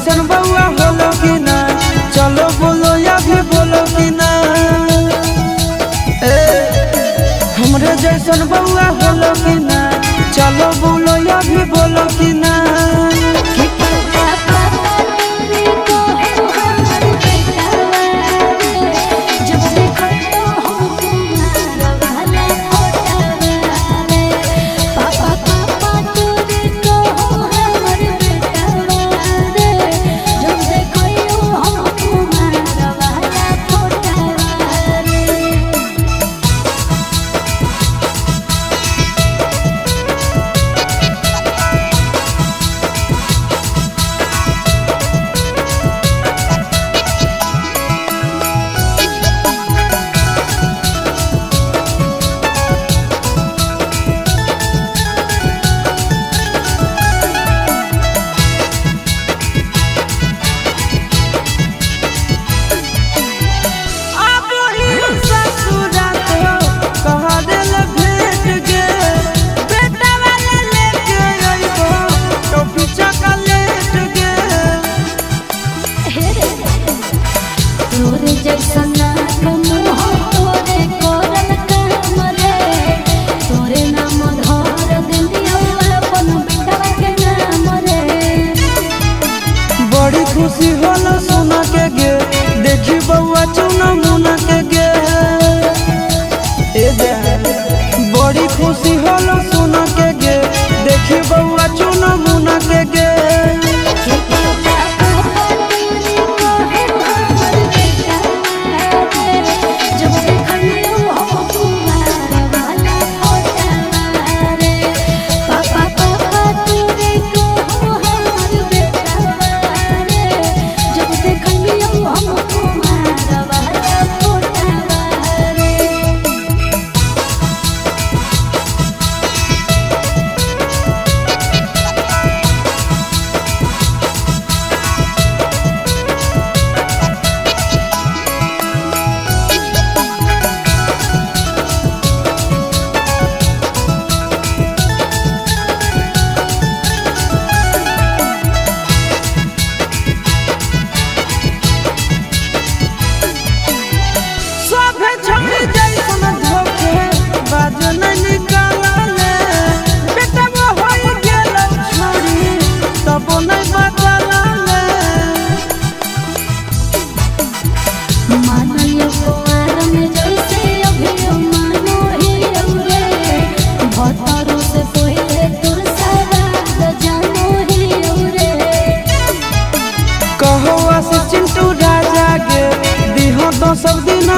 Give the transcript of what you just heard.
जैसन बउआ होलो कि ना, चलो बोलो या भी बोलो कि ना। हमरे जैसन बउआ होलो कि ना, चलो बोलो या भी बोलो कि ना। बड़ी खुशी होला सुना के गे, देखी बउआ चुना मुना के गे। बड़ी खुशी होला सुना के गे, देखी बउआ चुना मुना के गे। सब दिन